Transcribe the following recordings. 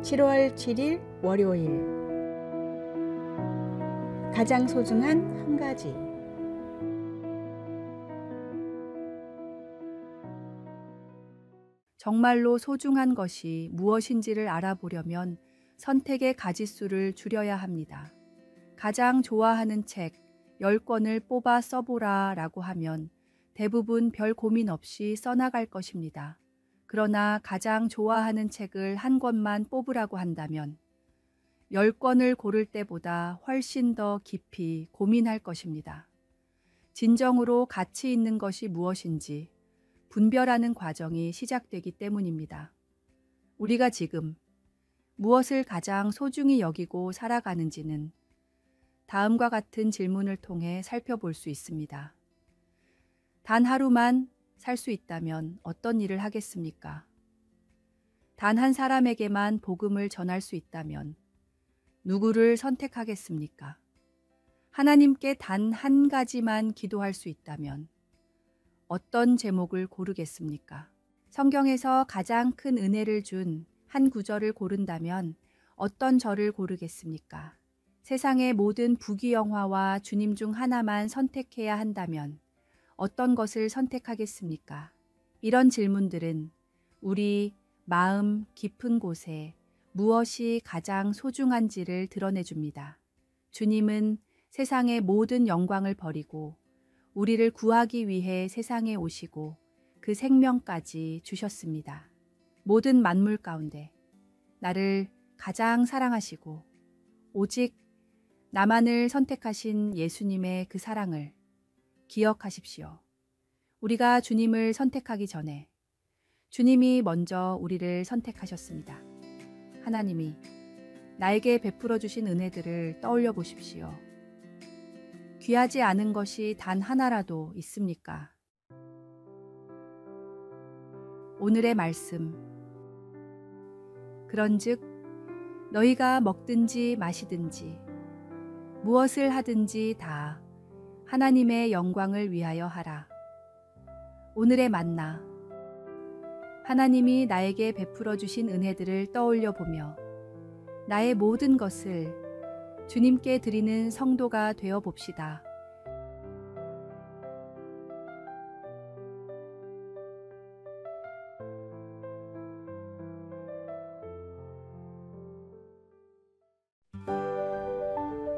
7월 7일 월요일 가장 소중한 한 가지. 정말로 소중한 것이 무엇인지를 알아보려면 선택의 가짓수를 줄여야 합니다. 가장 좋아하는 책 10권을 뽑아 써보라 라고 하면 대부분 별 고민 없이 써나갈 것입니다. 그러나 가장 좋아하는 책을 한 권만 뽑으라고 한다면 10권을 고를 때보다 훨씬 더 깊이 고민할 것입니다. 진정으로 가치 있는 것이 무엇인지 분별하는 과정이 시작되기 때문입니다. 우리가 지금 무엇을 가장 소중히 여기고 살아가는지는 다음과 같은 질문을 통해 살펴볼 수 있습니다. 단 하루만 살 수 있다면 어떤 일을 하겠습니까? 단 한 사람에게만 복음을 전할 수 있다면 누구를 선택하겠습니까? 하나님께 단 한 가지만 기도할 수 있다면 어떤 제목을 고르겠습니까? 성경에서 가장 큰 은혜를 준 한 구절을 고른다면 어떤 절을 고르겠습니까? 세상의 모든 부귀영화와 주님 중 하나만 선택해야 한다면 어떤 것을 선택하겠습니까? 이런 질문들은 우리 마음 깊은 곳에 무엇이 가장 소중한지를 드러내줍니다. 주님은 세상의 모든 영광을 버리고 우리를 구하기 위해 세상에 오시고 그 생명까지 주셨습니다. 모든 만물 가운데 나를 가장 사랑하시고 오직 나만을 선택하신 예수님의 그 사랑을 기억하십시오. 우리가 주님을 선택하기 전에 주님이 먼저 우리를 선택하셨습니다. 하나님이 나에게 베풀어 주신 은혜들을 떠올려 보십시오. 귀하지 않은 것이 단 하나라도 있습니까? 오늘의 말씀. 그런즉 너희가 먹든지 마시든지 무엇을 하든지 다 하나님의 영광을 위하여 하라. 오늘의 만나. 하나님이 나에게 베풀어 주신 은혜들을 떠올려 보며 나의 모든 것을 주님께 드리는 성도가 되어 봅시다.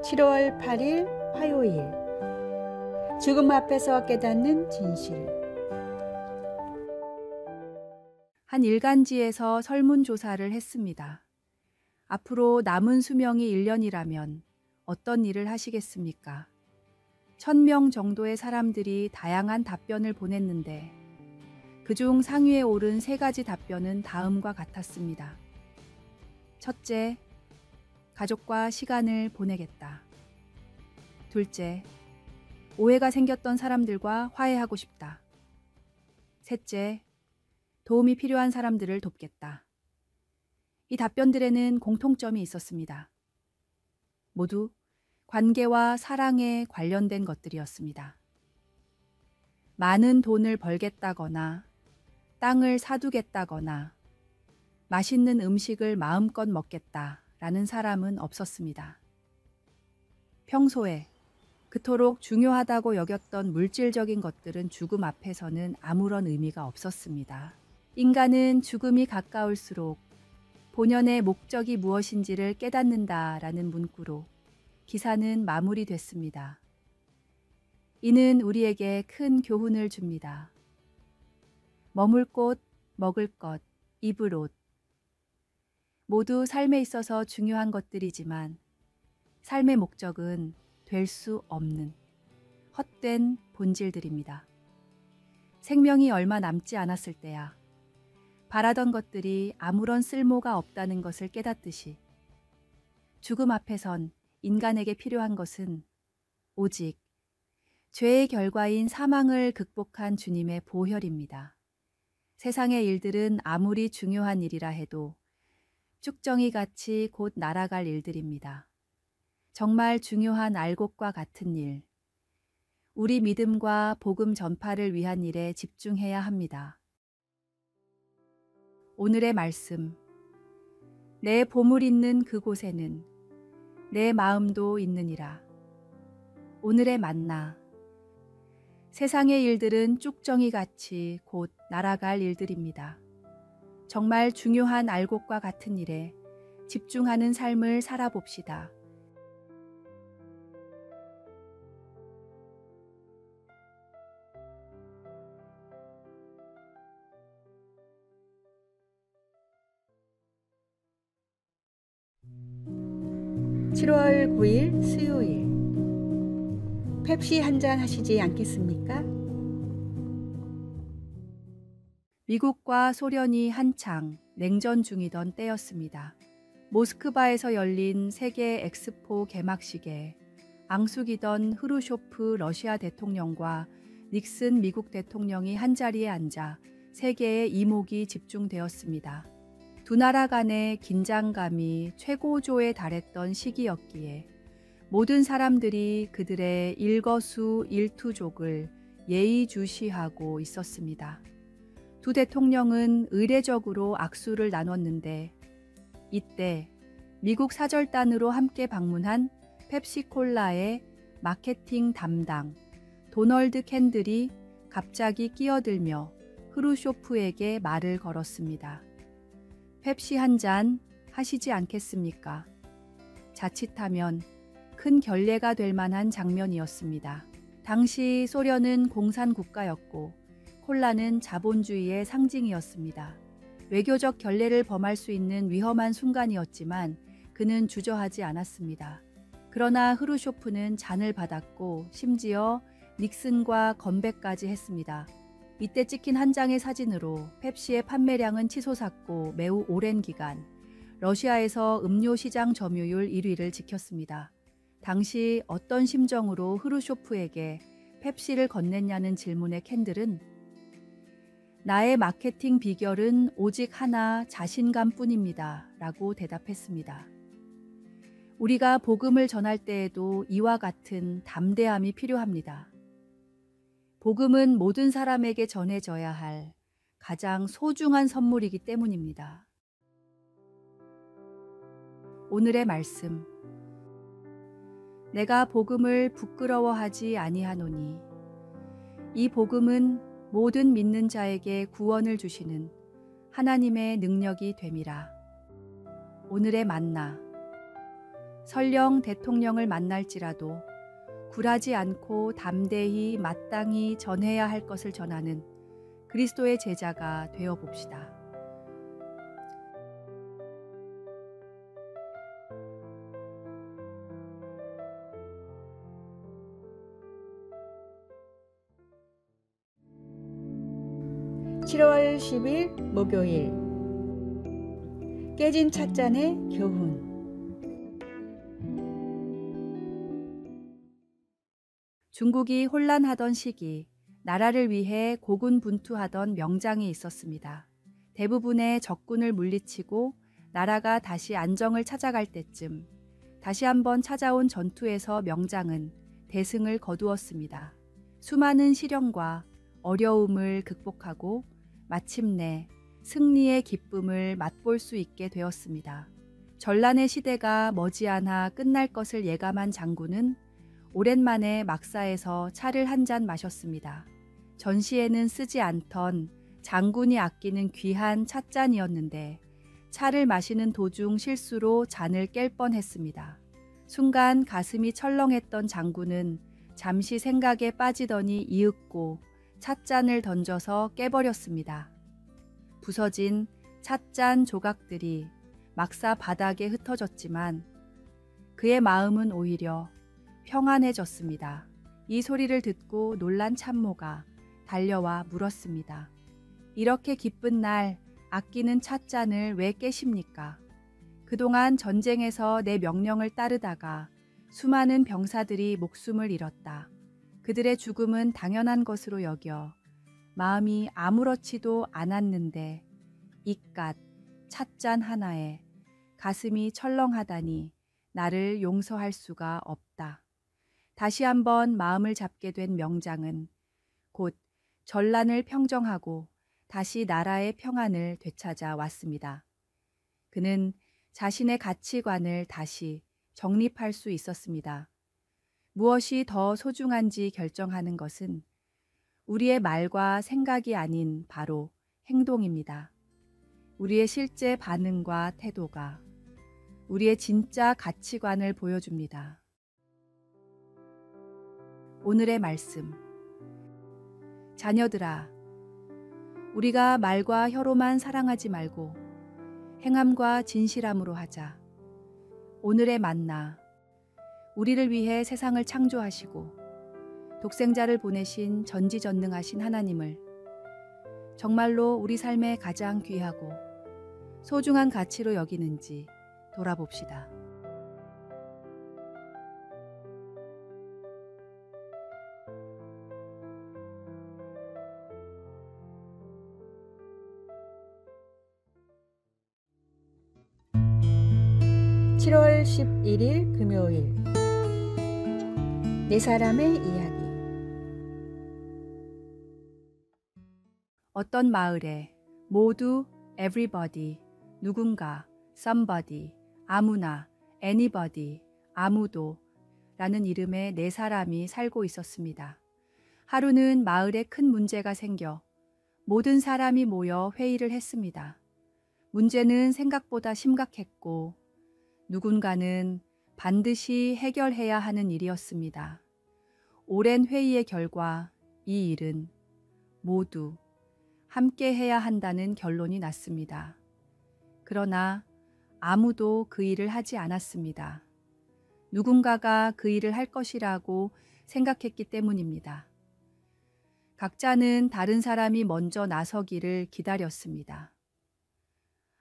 (7월 8일) 화요일 죽음 앞에서 깨닫는 진실. 한 일간지에서 설문조사를 했습니다. 앞으로 남은 수명이 1년이라면 어떤 일을 하시겠습니까? 1000명 정도의 사람들이 다양한 답변을 보냈는데 그중 상위에 오른 3가지 답변은 다음과 같았습니다. 첫째, 가족과 시간을 보내겠다. 둘째, 오해가 생겼던 사람들과 화해하고 싶다. 셋째, 도움이 필요한 사람들을 돕겠다. 이 답변들에는 공통점이 있었습니다. 모두 관계와 사랑에 관련된 것들이었습니다. 많은 돈을 벌겠다거나 땅을 사두겠다거나 맛있는 음식을 마음껏 먹겠다라는 사람은 없었습니다. 평소에 그토록 중요하다고 여겼던 물질적인 것들은 죽음 앞에서는 아무런 의미가 없었습니다. 인간은 죽음이 가까울수록 본연의 목적이 무엇인지를 깨닫는다라는 문구로 기사는 마무리됐습니다. 이는 우리에게 큰 교훈을 줍니다. 머물 곳, 먹을 것, 입을 옷. 모두 삶에 있어서 중요한 것들이지만 삶의 목적은 될 수 없는 헛된 본질들입니다. 생명이 얼마 남지 않았을 때야 바라던 것들이 아무런 쓸모가 없다는 것을 깨닫듯이 죽음 앞에선 인간에게 필요한 것은 오직 죄의 결과인 사망을 극복한 주님의 보혈입니다. 세상의 일들은 아무리 중요한 일이라 해도 쭉정이 같이 곧 날아갈 일들입니다. 정말 중요한 알곡과 같은 일, 우리 믿음과 복음 전파를 위한 일에 집중해야 합니다. 오늘의 말씀. 내 보물 있는 그곳에는 내 마음도 있느니라. 오늘의 만나. 세상의 일들은 쭉정이같이 곧 날아갈 일들입니다. 정말 중요한 알곡과 같은 일에 집중하는 삶을 살아봅시다. (7월 9일) 수요일. 펩시 한 잔 하시지 않겠습니까? 미국과 소련이 한창 냉전 중이던 때였습니다. 모스크바에서 열린 세계 엑스포 개막식에 앙숙이던 흐루쇼프 러시아 대통령과 닉슨 미국 대통령이 한자리에 앉아 세계의 이목이 집중되었습니다. 두 나라 간의 긴장감이 최고조에 달했던 시기였기에 모든 사람들이 그들의 일거수일투족을 예의주시하고 있었습니다. 두 대통령은 의례적으로 악수를 나눴는데 이때 미국 사절단으로 함께 방문한 펩시콜라의 마케팅 담당 도널드 캔들이 갑자기 끼어들며 흐루쇼프에게 말을 걸었습니다. 펩시 한 잔 하시지 않겠습니까? 자칫하면 큰 결례가 될 만한 장면이었습니다. 당시 소련은 공산국가였고 콜라는 자본주의의 상징이었습니다. 외교적 결례를 범할 수 있는 위험한 순간이었지만 그는 주저하지 않았습니다. 그러나 흐루쇼프는 잔을 받았고 심지어 닉슨과 건배까지 했습니다. 이때 찍힌 한 장의 사진으로 펩시의 판매량은 치솟았고 매우 오랜 기간 러시아에서 음료 시장 점유율 1위를 지켰습니다. 당시 어떤 심정으로 흐루쇼프에게 펩시를 건넸냐는 질문에 캔들은 나의 마케팅 비결은 오직 하나 자신감뿐입니다 라고 대답했습니다. 우리가 복음을 전할 때에도 이와 같은 담대함이 필요합니다. 복음은 모든 사람에게 전해져야 할 가장 소중한 선물이기 때문입니다. 오늘의 말씀. 내가 복음을 부끄러워하지 아니하노니 이 복음은 모든 믿는 자에게 구원을 주시는 하나님의 능력이 됨이라. 오늘의 만나. 설령 대통령을 만날지라도 굴하지 않고 담대히 마땅히 전해야 할 것을 전하는 그리스도의 제자가 되어 봅시다. (7월 10일) 목요일. 깨진 찻잔의 교훈. 중국이 혼란하던 시기 나라를 위해 고군분투하던 명장이 있었습니다. 대부분의 적군을 물리치고 나라가 다시 안정을 찾아갈 때쯤 다시 한번 찾아온 전투에서 명장은 대승을 거두었습니다. 수많은 시련과 어려움을 극복하고 마침내 승리의 기쁨을 맛볼 수 있게 되었습니다. 전란의 시대가 머지않아 끝날 것을 예감한 장군은 오랜만에 막사에서 차를 한 잔 마셨습니다. 전시에는 쓰지 않던 장군이 아끼는 귀한 찻잔이었는데 차를 마시는 도중 실수로 잔을 깰 뻔했습니다. 순간 가슴이 철렁했던 장군은 잠시 생각에 빠지더니 이윽고 찻잔을 던져서 깨버렸습니다. 부서진 찻잔 조각들이 막사 바닥에 흩어졌지만 그의 마음은 오히려 평안해졌습니다. 이 소리를 듣고 놀란 참모가 달려와 물었습니다. 이렇게 기쁜 날 아끼는 찻잔을 왜 깨십니까? 그동안 전쟁에서 내 명령을 따르다가 수많은 병사들이 목숨을 잃었다. 그들의 죽음은 당연한 것으로 여겨 마음이 아무렇지도 않았는데 이깟 찻잔 하나에 가슴이 철렁하다니 나를 용서할 수가 없다. 다시 한번 마음을 잡게 된 명장은 곧 전란을 평정하고 다시 나라의 평안을 되찾아 왔습니다. 그는 자신의 가치관을 다시 정립할 수 있었습니다. 무엇이 더 소중한지 결정하는 것은 우리의 말과 생각이 아닌 바로 행동입니다. 우리의 실제 반응과 태도가 우리의 진짜 가치관을 보여줍니다. 오늘의 말씀. 자녀들아, 우리가 말과 혀로만 사랑하지 말고 행함과 진실함으로 하자. 오늘의 만나. 우리를 위해 세상을 창조하시고 독생자를 보내신 전지전능하신 하나님을 정말로 우리 삶의 가장 귀하고 소중한 가치로 여기는지 돌아봅시다. (7월 11일) 금요일 네 사람의 이야기. 어떤 마을에 모두 everybody, 누군가, somebody, 아무나, anybody, 아무도 라는 이름의 네 사람이 살고 있었습니다. 하루는 마을에 큰 문제가 생겨 모든 사람이 모여 회의를 했습니다. 문제는 생각보다 심각했고 누군가는 반드시 해결해야 하는 일이었습니다. 오랜 회의의 결과 이 일은 모두 함께 해야 한다는 결론이 났습니다. 그러나 아무도 그 일을 하지 않았습니다. 누군가가 그 일을 할 것이라고 생각했기 때문입니다. 각자는 다른 사람이 먼저 나서기를 기다렸습니다.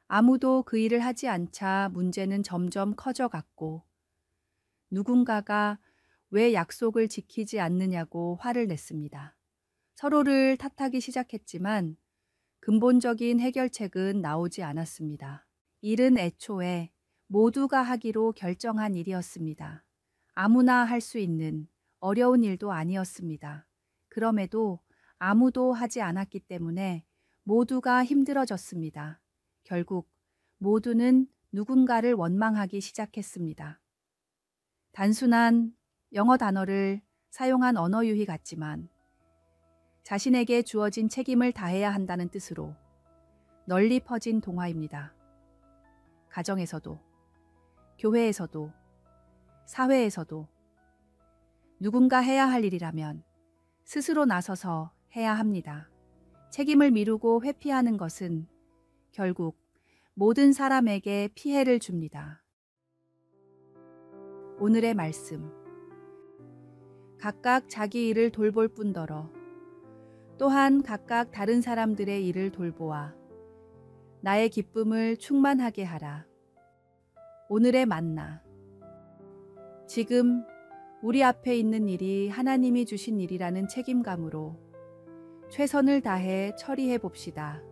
아무도 그 일을 하지 않자 문제는 점점 커져갔고 누군가가 왜 약속을 지키지 않느냐고 화를 냈습니다. 서로를 탓하기 시작했지만 근본적인 해결책은 나오지 않았습니다. 일은 애초에 모두가 하기로 결정한 일이었습니다. 아무나 할 수 있는 어려운 일도 아니었습니다. 그럼에도 아무도 하지 않았기 때문에 모두가 힘들어졌습니다. 결국 모두는 누군가를 원망하기 시작했습니다. 단순한 영어 단어를 사용한 언어 유희 같지만 자신에게 주어진 책임을 다해야 한다는 뜻으로 널리 퍼진 동화입니다. 가정에서도, 교회에서도, 사회에서도 누군가 해야 할 일이라면 스스로 나서서 해야 합니다. 책임을 미루고 회피하는 것은 결국 모든 사람에게 피해를 줍니다. 오늘의 말씀. 각각 자기 일을 돌볼 뿐더러 또한 각각 다른 사람들의 일을 돌보아 나의 기쁨을 충만하게 하라. 오늘의 만나. 지금 우리 앞에 있는 일이 하나님이 주신 일이라는 책임감으로 최선을 다해 처리해 봅시다.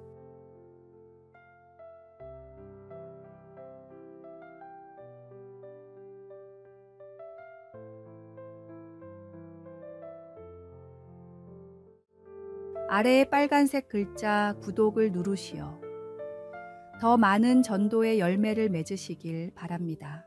아래의 빨간색 글자 구독을 누르시어 더 많은 전도의 열매를 맺으시길 바랍니다.